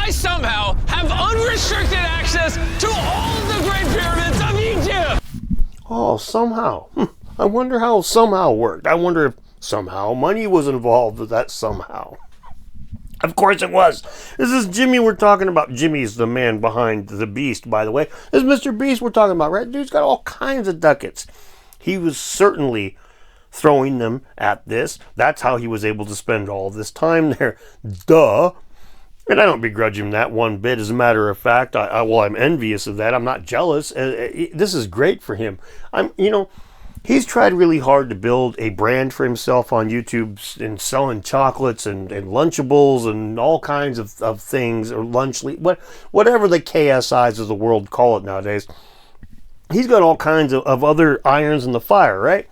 I somehow have unrestricted access to all of the Great Pyramids of Egypt! Oh, somehow. I wonder how somehow worked. I wonder if somehow money was involved with that somehow. Of course it was. This is Jimmy we're talking about. Jimmy's the man behind the Beast, by the way. This is MrBeast we're talking about, right? Dude's got all kinds of ducats. He was certainly throwing them at this. That's how he was able to spend all this time there. Duh. And I don't begrudge him that one bit. As a matter of fact, I'm envious of that. I'm not jealous. This is great for him. He's tried really hard to build a brand for himself on YouTube and selling chocolates and Lunchables and all kinds of things, or whatever the KSIs of the world call it nowadays. He's got all kinds of other irons in the fire, right?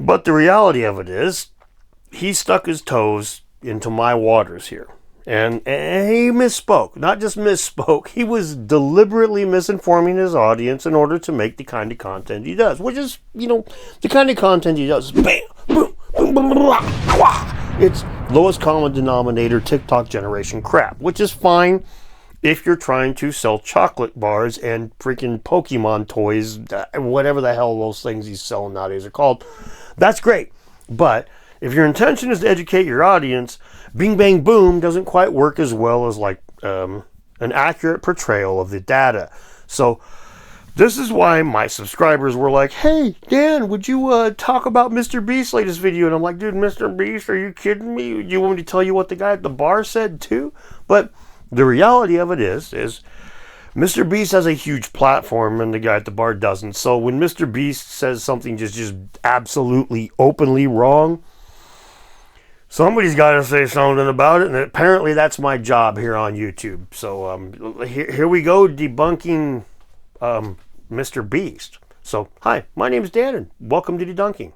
But the reality of it is, he stuck his toes into my waters here. And he misspoke. Not just misspoke, he was deliberately misinforming his audience in order to make the kind of content he does. Which is, the kind of content he does. Bam! Boom! Boom! Boom! Wah! It's lowest common denominator TikTok generation crap. Which is fine if you're trying to sell chocolate bars and freaking Pokemon toys, whatever the hell those things he's selling nowadays are called. That's great. But if your intention is to educate your audience, Bing Bang Boom doesn't quite work as well as an accurate portrayal of the data. So this is why my subscribers were like, hey, Dan, would you talk about MrBeast's latest video? And I'm like, dude, MrBeast, are you kidding me? You want me to tell you what the guy at the bar said too? But the reality of it is MrBeast has a huge platform and the guy at the bar doesn't. So when MrBeast says something just absolutely openly wrong, somebody's got to say something about it, and apparently that's my job here on YouTube. So here we go, debunking MrBeast. So hi, my name is Dan, and welcome to Debunking.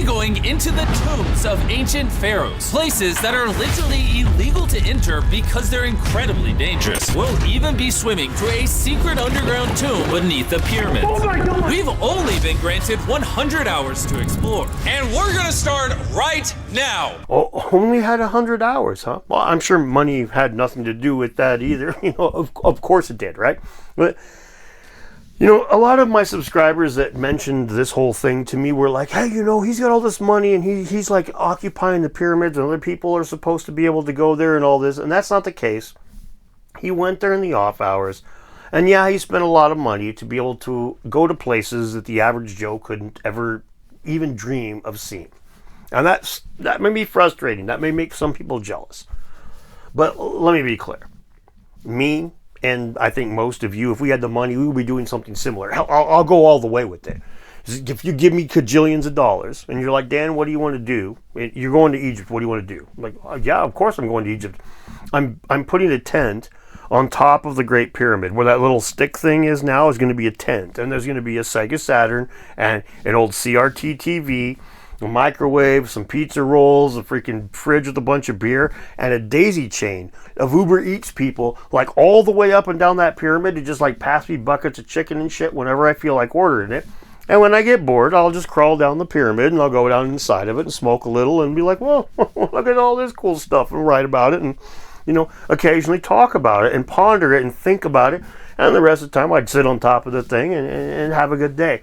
Going into the tombs of ancient pharaohs, places that are literally illegal to enter because they're incredibly dangerous. We'll even be swimming through a secret underground tomb beneath the pyramids. Oh my God. We've only been granted 100 hours to explore, and we're gonna start right now. Oh, only had 100 hours, huh? Well, I'm sure money had nothing to do with that either. Of course it did, right? But a lot of my subscribers that mentioned this whole thing to me were like, hey, he's got all this money and he's like occupying the pyramids and other people are supposed to be able to go there and all this. And that's not the case. He went there in the off hours. And yeah, he spent a lot of money to be able to go to places that the average Joe couldn't ever even dream of seeing. And that may be frustrating. That may make some people jealous. But let me be clear. Me, and I think most of you, if we had the money, we would be doing something similar. I'll go all the way with it. If you give me cajillions of dollars and you're like, Dan, what do you want to do? You're going to Egypt. What do you want to do? I'm like, oh, yeah, of course I'm going to Egypt. I'm putting a tent on top of the Great Pyramid. Where that little stick thing is now is going to be a tent. And there's going to be a Sega Saturn and an old CRT TV, a microwave, some pizza rolls, a freaking fridge with a bunch of beer, and a daisy chain of Uber Eats people, like all the way up and down that pyramid to just like pass me buckets of chicken and shit whenever I feel like ordering it. And when I get bored, I'll just crawl down the pyramid and I'll go down inside of it and smoke a little and be like, well, look at all this cool stuff, and write about it and, occasionally talk about it and ponder it and think about it. And the rest of the time I'd sit on top of the thing and have a good day.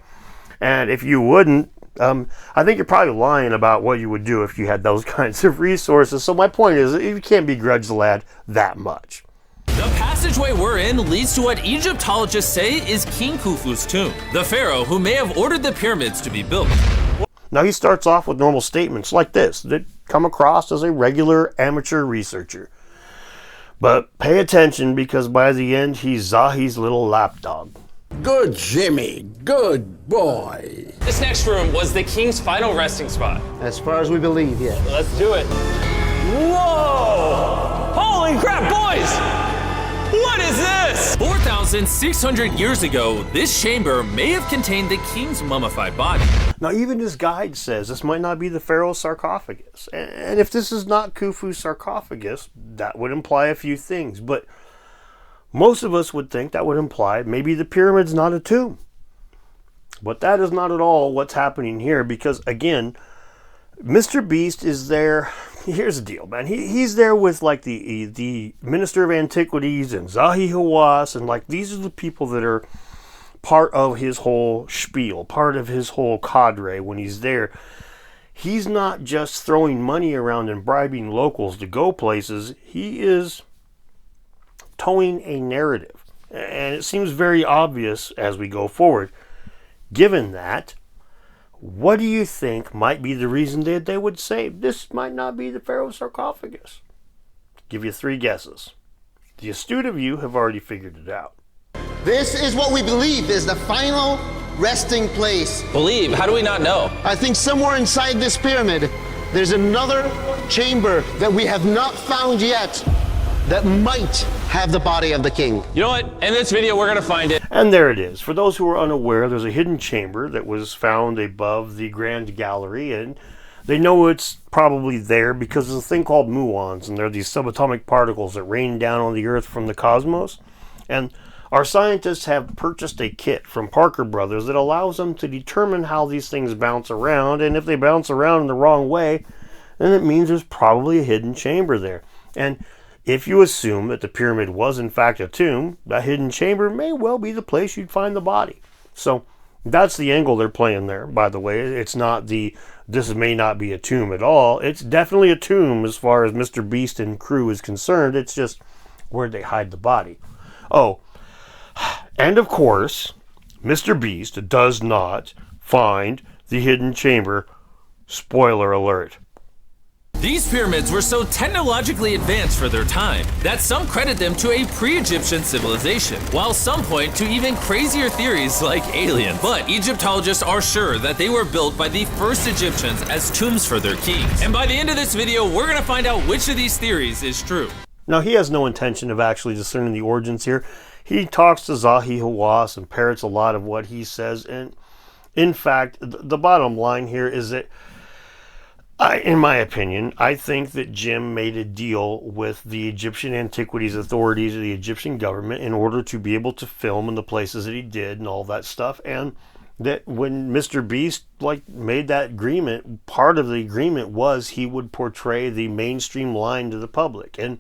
And if you wouldn't, I think you're probably lying about what you would do if you had those kinds of resources. So my point is, you can't begrudge the lad that much. The passageway we're in leads to what Egyptologists say is King Khufu's tomb, the pharaoh who may have ordered the pyramids to be built. Now he starts off with normal statements like this that come across as a regular amateur researcher. But pay attention, because by the end he's Zahi's little lapdog. Good Jimmy, good boy. This next room was the king's final resting spot. As far as we believe, yeah. Let's do it. Whoa! Holy crap, boys! What is this? 4,600 years ago, this chamber may have contained the king's mummified body. Now, even his guide says this might not be the pharaoh's sarcophagus. And if this is not Khufu's sarcophagus, that would imply a few things. But most of us would think that would imply maybe the pyramid's not a tomb. But that is not at all what's happening here, because again, MrBeast is there. Here's the deal, man. He's there with like the Minister of Antiquities and Zahi Hawaas, and like these are the people that are part of his whole spiel, part of his whole cadre when he's there. He's not just throwing money around and bribing locals to go places. He is towing a narrative. And it seems very obvious as we go forward. Given that, what do you think might be the reason that they would say this might not be the Pharaoh's sarcophagus? Give you 3 guesses. The astute of you have already figured it out. This is what we believe is the final resting place. Believe? How do we not know? I think somewhere inside this pyramid, there's another chamber that we have not found yet that might have the body of the king. You know what? In this video, we're gonna find it. And there it is. For those who are unaware, there's a hidden chamber that was found above the Grand Gallery, and they know it's probably there because there's a thing called muons, and they're these subatomic particles that rain down on the Earth from the cosmos. And our scientists have purchased a kit from Parker Brothers that allows them to determine how these things bounce around, and if they bounce around in the wrong way, then it means there's probably a hidden chamber there. And if you assume that the pyramid was in fact a tomb, that hidden chamber may well be the place you'd find the body. So that's the angle they're playing there, by the way. It's not this may not be a tomb at all. It's definitely a tomb as far as MrBeast and crew is concerned. It's just where'd they hide the body. Oh, and of course, MrBeast does not find the hidden chamber. Spoiler alert. These pyramids were so technologically advanced for their time that some credit them to a pre-Egyptian civilization, while some point to even crazier theories like aliens. But Egyptologists are sure that they were built by the first Egyptians as tombs for their kings. And by the end of this video, we're gonna find out which of these theories is true. Now, he has no intention of actually discerning the origins here. He talks to Zahi Hawaas and parrots a lot of what he says. And in fact, the bottom line here is that in my opinion, I think that Jim made a deal with the Egyptian Antiquities Authorities or the Egyptian government in order to be able to film in the places that he did and all that stuff. And that when MrBeast made that agreement, part of the agreement was he would portray the mainstream line to the public. And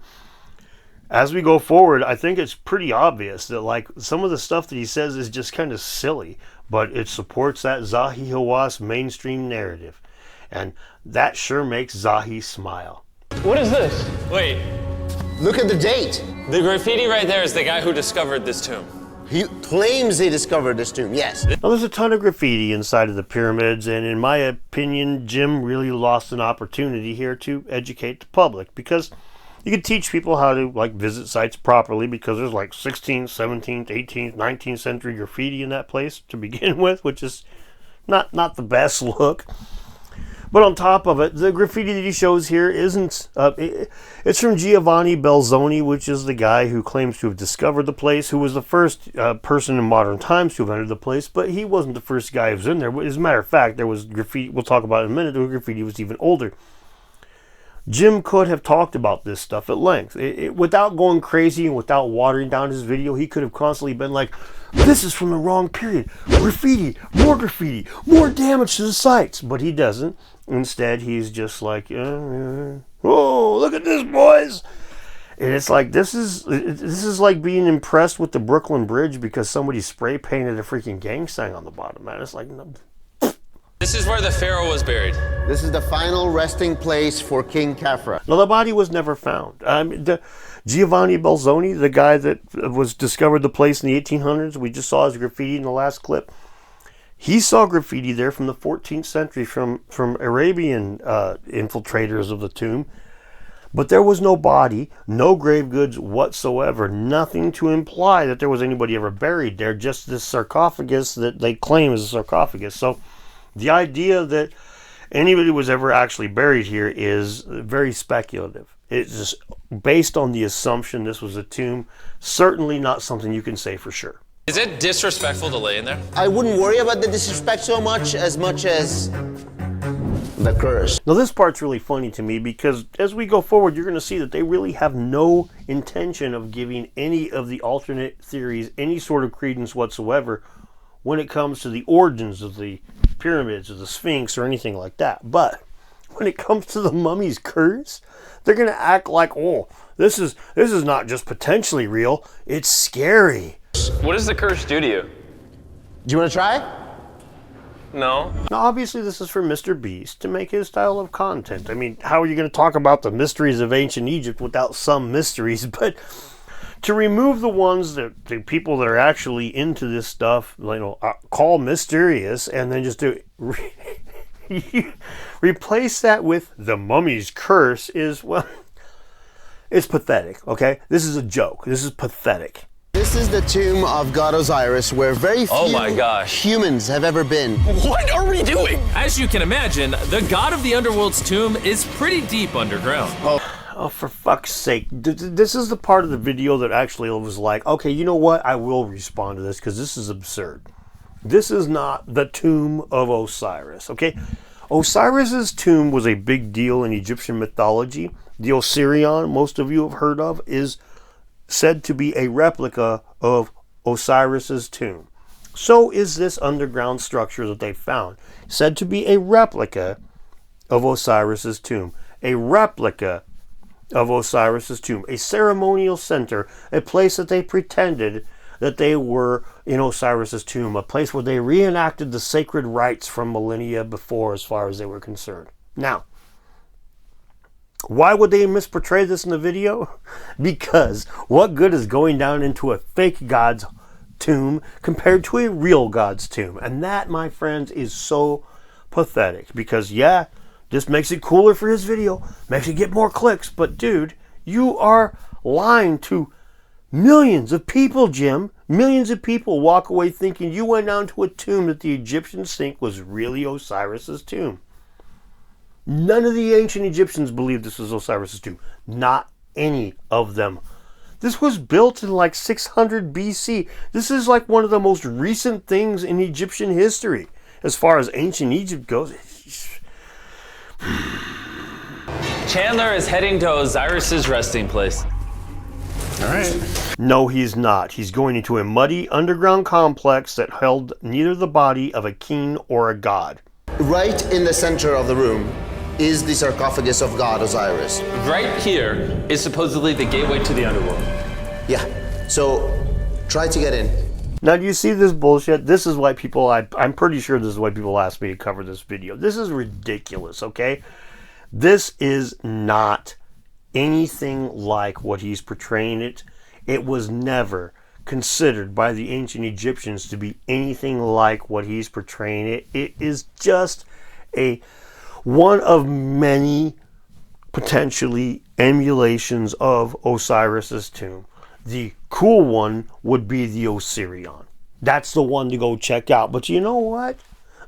as we go forward, I think it's pretty obvious that some of the stuff that he says is just kind of silly, but it supports that Zahi Hawaas mainstream narrative. And that sure makes Zahi smile. What is this? Wait, Look at the date. the graffiti right there is the guy who discovered this tomb. He claims he discovered this tomb, yes. Now, there's a ton of graffiti inside of the pyramids, and in my opinion, Jim really lost an opportunity here to educate the public, because you could teach people how to visit sites properly, because there's 16th, 17th, 18th, 19th century graffiti in that place to begin with, which is not the best look. But on top of it, the graffiti that he shows here isn't, it's from Giovanni Belzoni, which is the guy who claims to have discovered the place, who was the first person in modern times to have entered the place, but he wasn't the first guy who was in there. As a matter of fact, there was graffiti, we'll talk about it in a minute, the graffiti was even older. Jim could have talked about this stuff at length. Without going crazy and without watering down his video, he could have constantly been like, this is from the wrong period. Graffiti, more damage to the sites. But he doesn't. Instead, he's just like, oh, look at this, boys. And it's like, this is like being impressed with the Brooklyn Bridge because somebody spray painted a freaking gang sign on the bottom, man. It's like, no. This is where the pharaoh was buried. This is the final resting place for King Khafre. No, the body was never found. Giovanni Belzoni, the guy that discovered the place in the 1800s, we just saw his graffiti in the last clip. He saw graffiti there from the 14th century from Arabian infiltrators of the tomb. But there was no body, no grave goods whatsoever, nothing to imply that there was anybody ever buried there, just this sarcophagus that they claim is a sarcophagus. So the idea that anybody was ever actually buried here is very speculative. It's just based on the assumption this was a tomb. Certainly not something you can say for sure. Is it disrespectful to lay in there? I wouldn't worry about the disrespect so much as the curse. Now this part's really funny to me because as we go forward, you're going to see that they really have no intention of giving any of the alternate theories any sort of credence whatsoever, when it comes to the origins of the pyramids or the Sphinx or anything like that. But when it comes to the mummy's curse, they're going to act like, oh, this is not just potentially real, it's scary. What does the curse do to you? Do you want to try? No. Now, obviously, this is for MrBeast to make his style of content. I mean, how are you going to talk about the mysteries of ancient Egypt without some mysteries? But to remove the ones that the people that are actually into this stuff, call mysterious, and then just replace that with the mummy's curse is, well, it's pathetic, okay? This is a joke. This is pathetic. This is the tomb of God Osiris, where very few humans have ever been. What are we doing? As you can imagine, the god of the underworld's tomb is pretty deep underground. Oh, for fuck's sake. This is the part of the video that actually was like, okay, you know what? I will respond to this because this is absurd. This is not the tomb of Osiris, okay? Osiris's tomb was a big deal in Egyptian mythology. The Osirion, most of you have heard of, is said to be a replica of Osiris's tomb. So is this underground structure that they found, said to be a replica of Osiris's tomb. A replica of Osiris's tomb. A ceremonial center, a place that they pretended that they were in Osiris's tomb, a place where they reenacted the sacred rites from millennia before as far as they were concerned. Now, why would they misportray this in the video? Because what good is going down into a fake god's tomb compared to a real god's tomb? And that, my friends, is so pathetic. Because, yeah, this makes it cooler for his video, makes it get more clicks. But, dude, you are lying to millions of people, Jim. Millions of people walk away thinking you went down to a tomb that the Egyptians think was really Osiris's tomb. None of the ancient Egyptians believed this was Osiris's tomb. Not any of them. This was built in like 600 BC. This is like one of the most recent things in Egyptian history as far as ancient Egypt goes. Chandler is heading to Osiris's resting place. All right. No, he's not. He's going into a muddy underground complex that held neither the body of a king or a god. Right in the center of the room is the sarcophagus of God Osiris. Right here is supposedly the gateway to the underworld. Yeah, so try to get in. Now, do you see this bullshit? This is why people, I'm pretty sure this is why people ask me to cover this video. This is ridiculous, okay? This is not anything like what he's portraying it. It was never considered by the ancient Egyptians to be anything like what he's portraying it. It is just one of many potentially emulations of Osiris's tomb. The cool one would be the Osirion. That's the one to go check out. But you know what?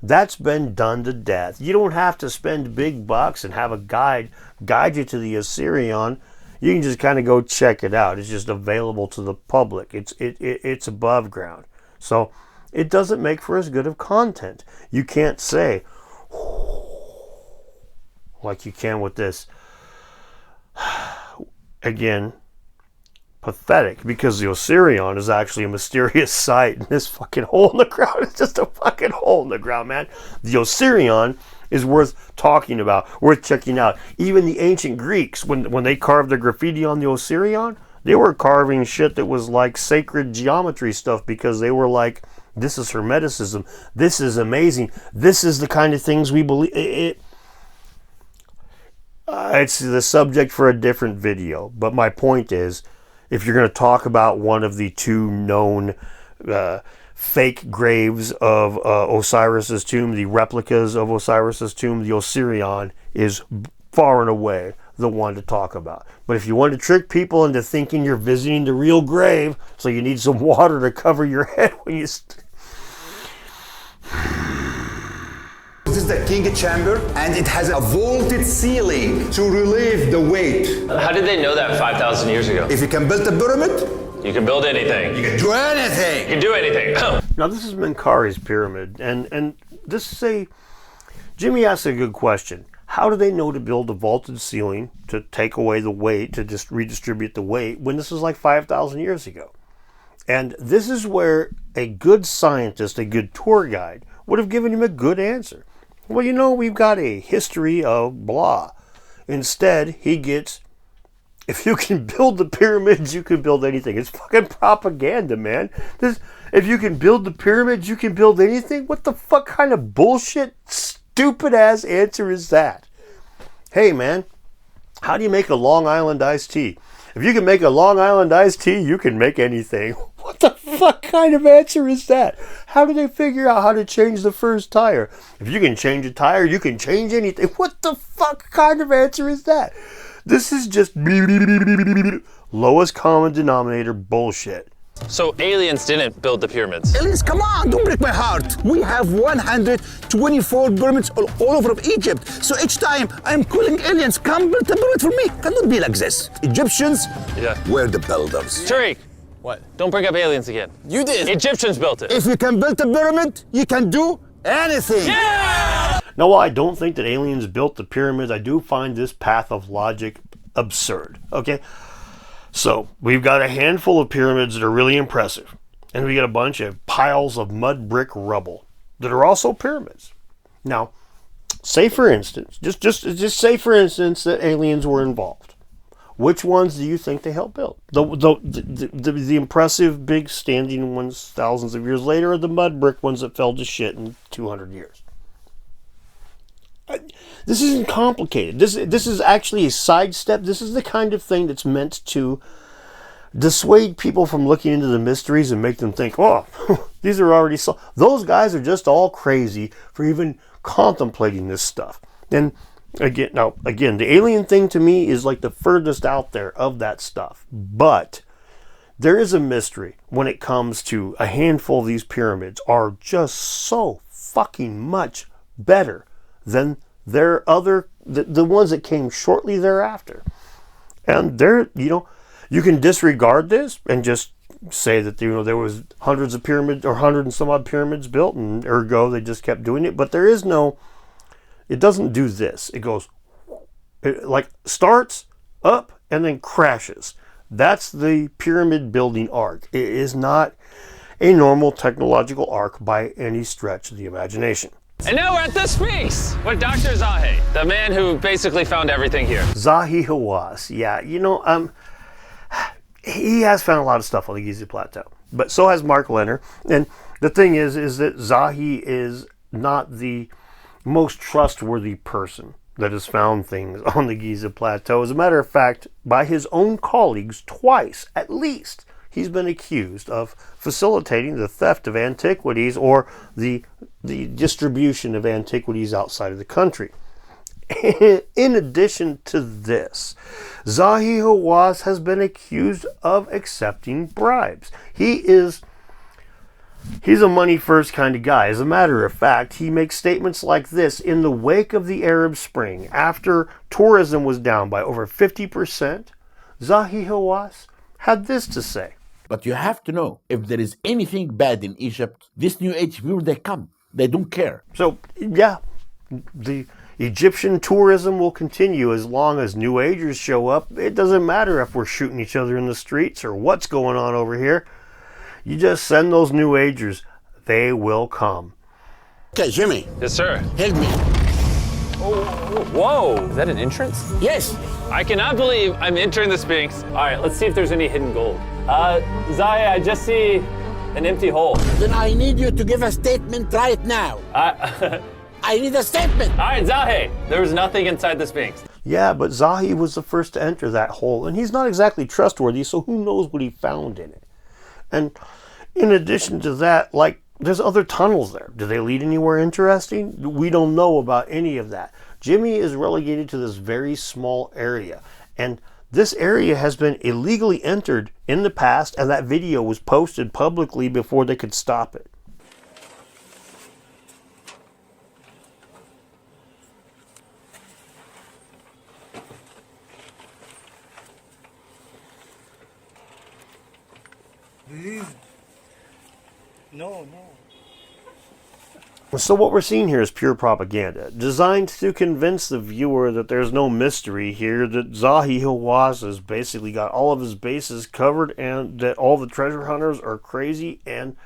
That's been done to death. You don't have to spend big bucks and have a guide you to the Osirion. You can just kind of go check it out. It's just available to the public. It's above ground. So it doesn't make for as good of content. You can't say, like you can with this. Again, pathetic, because the Osirion is actually a mysterious sight, and this fucking hole in the ground is just a fucking hole in the ground, man. The Osirion is worth talking about, worth checking out. Even the ancient Greeks, when they carved the graffiti on the Osirion, they were carving shit that was like sacred geometry stuff, because they were like, this is Hermeticism, this is amazing, this is the kind of things we believe. It's the subject for a different video, but my point is, if you're going to talk about one of the two known fake graves of Osiris's tomb, the replicas of Osiris's tomb, the Osirion is far and away the one to talk about. But if you want to trick people into thinking you're visiting the real grave, so you need some water to cover your head when you... This is the king chamber, and it has a vaulted ceiling to relieve the weight. How did they know that 5,000 years ago? If you can build a pyramid, You can build anything. you can do anything. You can do anything. Now, this is Menkare's pyramid, and this is a... Jimmy asked a good question. How do they know to build a vaulted ceiling to take away the weight, to just redistribute the weight, when this is like 5,000 years ago? And this is where a good scientist, a good tour guide, would have given him a good answer. Well, you know, we've got a history of blah. Instead, he gets, if you can build the pyramids, you can build anything. It's fucking propaganda, man. If you can build the pyramids, you can build anything? What the fuck kind of bullshit, stupid ass answer is that? Hey, man, how do you make a Long Island iced tea? If you can make a Long Island iced tea, you can make anything. What the fuck kind of answer is that? How do they figure out how to change the first tire? If you can change a tire, you can change anything. What the fuck kind of answer is that? This is just lowest common denominator bullshit. So aliens didn't build the pyramids. Aliens, come on, don't break my heart. We have 124 pyramids all over of Egypt. So each time I'm calling aliens, come build a pyramid for me. Cannot be like this. Egyptians were the builders. Tariq, What? don't bring up aliens again. You did. Egyptians built it. If you can build a pyramid, you can do anything. Now, while I don't think that aliens built the pyramids, I do find this path of logic absurd. Okay? So, we've got a handful of pyramids that are really impressive. And we got a bunch of piles of mud brick rubble that are also pyramids. Now, say for instance, just say for instance that aliens were involved. Which ones do you think they helped build? The impressive, big, standing ones thousands of years later, or the mud brick ones that fell to shit in 200 years? This isn't complicated. This is actually a sidestep. This is the kind of thing that's meant to dissuade people from looking into the mysteries and make them think, oh, these are already solved. Those guys are just all crazy for even contemplating this stuff. And again, the alien thing to me is like the furthest out there of that stuff. But there is a mystery when it comes to a handful of these pyramids are just so fucking much better than their other, the ones that came shortly thereafter. And you can disregard this and just say that, there was hundreds of pyramids or 100 and some odd pyramids built, and ergo they just kept doing it. But it doesn't do this. It goes, it like starts up and then crashes. That's the pyramid building arc. It is not a normal technological arc by any stretch of the imagination. And now we're at the Sphinx with Dr. Zahi, the man who basically found everything here. Zahi Hawaas. Yeah, he has found a lot of stuff on the Giza Plateau. But so has Mark Leonard. And the thing is that Zahi is not the most trustworthy person that has found things on the Giza Plateau. As a matter of fact, by his own colleagues, twice at least, he's been accused of facilitating the theft of antiquities or the distribution of antiquities outside of the country. In addition to this, Zahi Hawaas has been accused of accepting bribes. He's a money first kind of guy. As a matter of fact, he makes statements like this in the wake of the Arab Spring. After tourism was down by over 50%, Zahi Hawaas had this to say. But you have to know, if there is anything bad in Egypt, this New Age viewer, they come. They don't care. So, yeah, the Egyptian tourism will continue as long as New Agers show up. It doesn't matter if we're shooting each other in the streets or what's going on over here. You just send those New Agers. They will come. Okay, Jimmy. Yes, sir. Help me. Oh, whoa, is that an entrance? Yes. I cannot believe I'm entering the Sphinx. All right, let's see if there's any hidden gold. Zahi, I just see an empty hole. Then I need you to give a statement right now. I need a statement. All right, Zahi, there was nothing inside the Sphinx. Yeah, but Zahi was the first to enter that hole, and he's not exactly trustworthy, so who knows what he found in it. And in addition to that, there's other tunnels there. Do they lead anywhere interesting? We don't know about any of that. Jimmy is relegated to this very small area, and this area has been illegally entered in the past, and that video was posted publicly before they could stop it. No. So what we're seeing here is pure propaganda, designed to convince the viewer that there's no mystery here, that Zahi Hawaas has basically got all of his bases covered, and that all the treasure hunters are crazy, and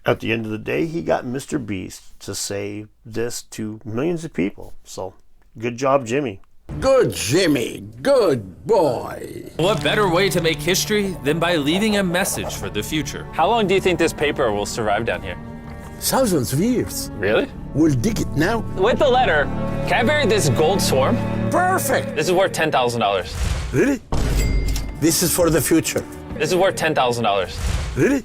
at the end of the day, he got MrBeast to say this to millions of people. So, good job, Jimmy. Good Jimmy, good boy. What better way to make history than by leaving a message for the future? How long do you think this paper will survive down here? Thousands of years. Really? We'll dig it now. With the letter, can I bury this gold swarm? Perfect. This is worth $10,000. Really? This is for the future. This is worth $10,000. Really?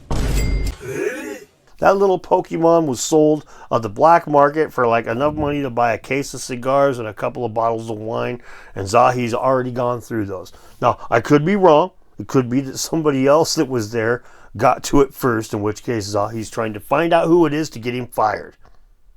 That little Pokemon was sold on the black market for like enough money to buy a case of cigars and a couple of bottles of wine, and Zahi's already gone through those. Now, I could be wrong. It could be that somebody else that was there got to it first, in which case Zahi's trying to find out who it is to get him fired.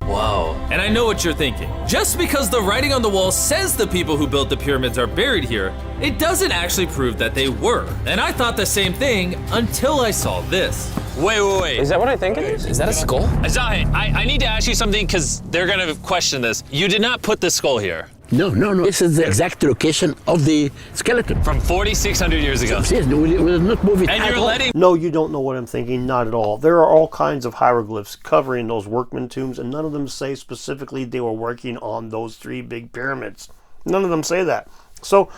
Wow. And I know what you're thinking. Just because the writing on the wall says the people who built the pyramids are buried here, it doesn't actually prove that they were. And I thought the same thing until I saw this. Wait. Is that what I think it is? Is that a skull? Zahi, I need to ask you something because they're going to question this. You did not put the skull here. No. This is the exact location of the skeleton. From 4,600 years ago. Yes, we'll not move it And at you're all. letting... No, you don't know what I'm thinking. Not at all. There are all kinds of hieroglyphs covering those Workmen tombs, and none of them say specifically they were working on those 3 big pyramids. None of them say that. So,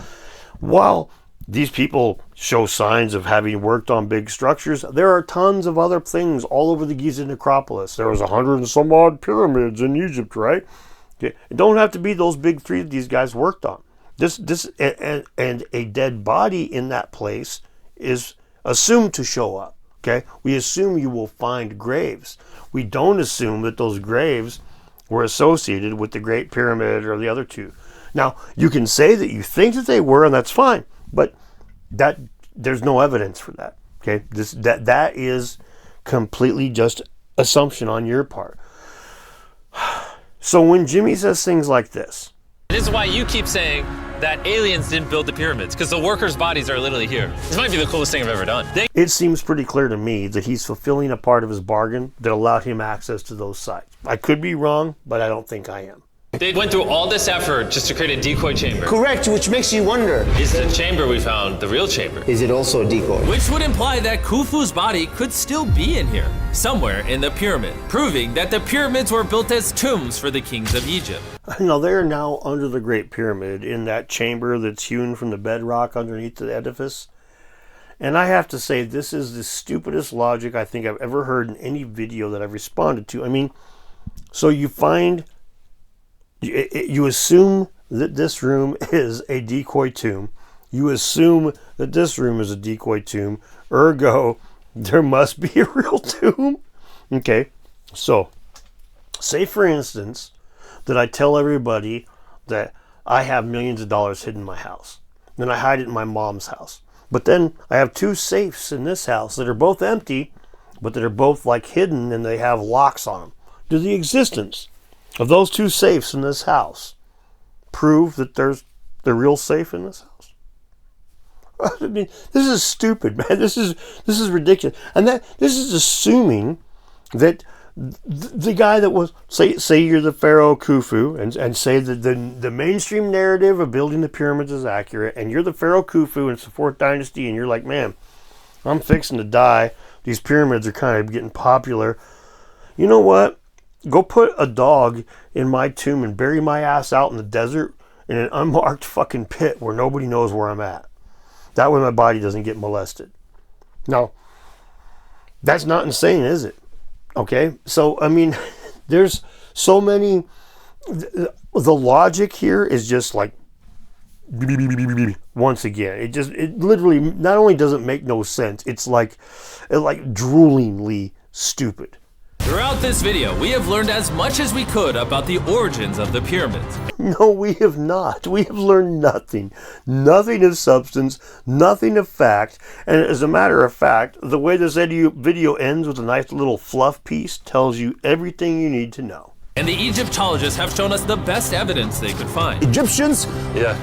while these people show signs of having worked on big structures, there are tons of other things all over the Giza necropolis. There was 100 and some odd pyramids in Egypt, right? It don't have to be those big 3 that these guys worked on. And a dead body in that place is assumed to show up. Okay, we assume you will find graves. We don't assume that those graves were associated with the Great Pyramid or the other 2. Now, you can say that you think that they were, and that's fine, but there's no evidence for that. Okay, that is completely just assumption on your part. So when Jimmy says things like this is why you keep saying that aliens didn't build the pyramids, because the workers' bodies are literally here. This might be the coolest thing I've ever done. It seems pretty clear to me that he's fulfilling a part of his bargain that allowed him access to those sites. I could be wrong, but I don't think I am. They went through all this effort just to create a decoy chamber. Correct, which makes you wonder. Is the chamber we found the real chamber? Is it also a decoy? Which would imply that Khufu's body could still be in here, somewhere in the pyramid, proving that the pyramids were built as tombs for the kings of Egypt. No, they are now under the Great Pyramid in that chamber that's hewn from the bedrock underneath the edifice. And I have to say, this is the stupidest logic I think I've ever heard in any video that I've responded to. I mean, so you assume that this room is a decoy tomb. You assume that this room is a decoy tomb. Ergo, there must be a real tomb. Okay, so say for instance that I tell everybody that I have millions of dollars hidden in my house. Then I hide it in my mom's house. But then I have 2 safes in this house that are both empty, but that are both like hidden and they have locks on them. Do the existence of those 2 safes in this house prove that there's the real safe in this house? I mean, this is stupid, man. This is ridiculous. And this is assuming that the guy that was, say you're the Pharaoh Khufu, and say that the mainstream narrative of building the pyramids is accurate, and you're the Pharaoh Khufu and it's the 4th dynasty, and you're like, man, I'm fixing to die. These pyramids are kind of getting popular. You know what? Go put a dog in my tomb and bury my ass out in the desert in an unmarked fucking pit where nobody knows where I'm at. That way my body doesn't get molested. Now, that's not insane, is it? Okay? So, I mean, there's so many... The logic here is just like... Once again. It literally not only doesn't make no sense, it's like droolingly stupid. Throughout this video, we have learned as much as we could about the origins of the pyramids. No, we have not. We have learned nothing. Nothing of substance, nothing of fact. And as a matter of fact, the way this video ends with a nice little fluff piece tells you everything you need to know. And the Egyptologists have shown us the best evidence they could find. Egyptians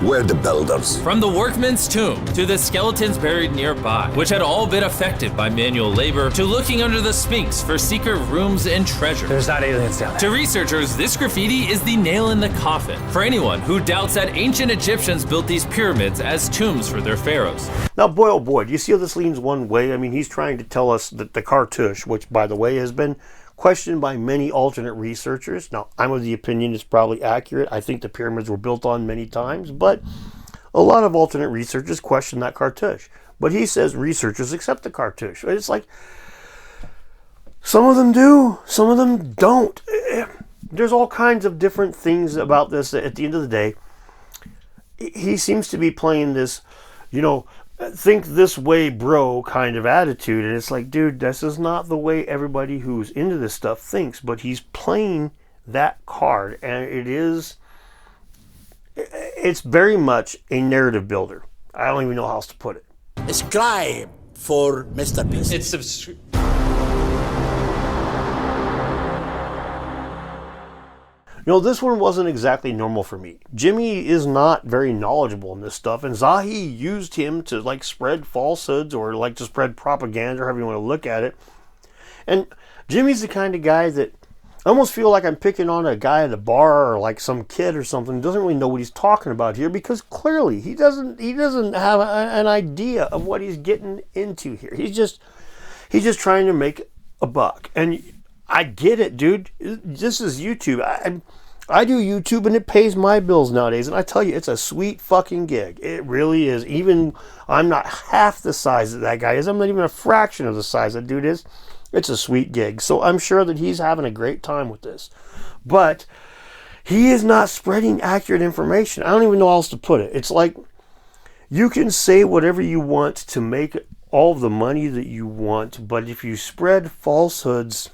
were the builders. From the workmen's tomb, to the skeletons buried nearby, which had all been affected by manual labor, to looking under the Sphinx for secret rooms and treasure. There's not aliens down there. To researchers, this graffiti is the nail in the coffin for anyone who doubts that ancient Egyptians built these pyramids as tombs for their pharaohs. Now, boy, oh boy, do you see how this leans one way? I mean, he's trying to tell us that the cartouche, which, by the way, has been questioned by many alternate researchers. Now, I'm of the opinion it's probably accurate. I think the pyramids were built on many times, but a lot of alternate researchers question that cartouche. But he says researchers accept the cartouche. It's like, some of them do, some of them don't. There's all kinds of different things about this. At the end of the day, he seems to be playing this, you know, think this way, bro, kind of attitude. And it's like, dude, this is not the way everybody who's into this stuff thinks. But he's playing that card, and it's very much a narrative builder. I don't even know how else to put it. Subscribe for MrBeast. It's You know, this one wasn't exactly normal for me. Jimmy is not very knowledgeable in this stuff, and Zahi used him to, like, spread falsehoods or, like, to spread propaganda, or however you want to look at it. And Jimmy's the kind of guy that I almost feel like I'm picking on a guy at a bar or, like, some kid or something who doesn't really know what he's talking about here, because clearly he doesn't have an idea of what he's getting into here. He's just trying to make a buck. And I get it, dude. This is YouTube. I do YouTube and it pays my bills nowadays. And I tell you, it's a sweet fucking gig. It really is. Even I'm not half the size that that guy is. I'm not even a fraction of the size that dude is. It's a sweet gig. So I'm sure that he's having a great time with this. But he is not spreading accurate information. I don't even know how else to put it. It's like, you can say whatever you want to make all of the money that you want, but if you spread falsehoods,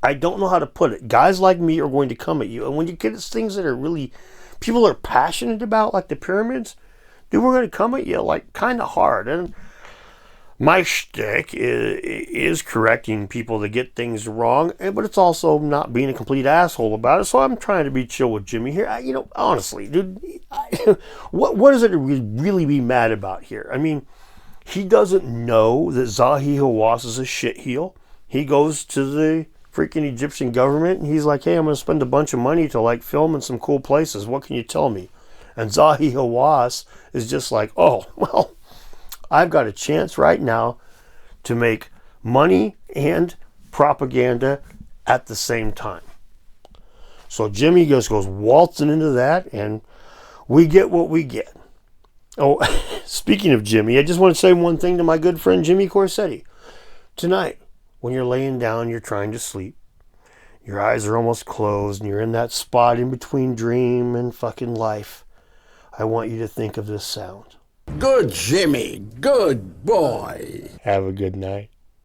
I don't know how to put it. Guys like me are going to come at you. And when you get things that are really, people are passionate about, like the pyramids, dude, we're going to come at you, like, kind of hard. And my shtick is correcting people that get things wrong, but it's also not being a complete asshole about it. So I'm trying to be chill with Jimmy here. You know, honestly, dude, what is it to really be mad about here? I mean, he doesn't know that Zahi Hawaas is a shitheel. He goes to the freaking Egyptian government and he's like, hey, I'm going to spend a bunch of money to, like, film in some cool places. What can you tell me? And Zahi Hawaas is just like, oh, well, I've got a chance right now to make money and propaganda at the same time. So Jimmy just goes waltzing into that, and we get what we get. Oh, speaking of Jimmy, I just want to say one thing to my good friend Jimmy Corsetti. Tonight, when you're laying down, you're trying to sleep, your eyes are almost closed, and you're in that spot in between dream and fucking life, I want you to think of this sound. Good, Jimmy. Good boy. Have a good night.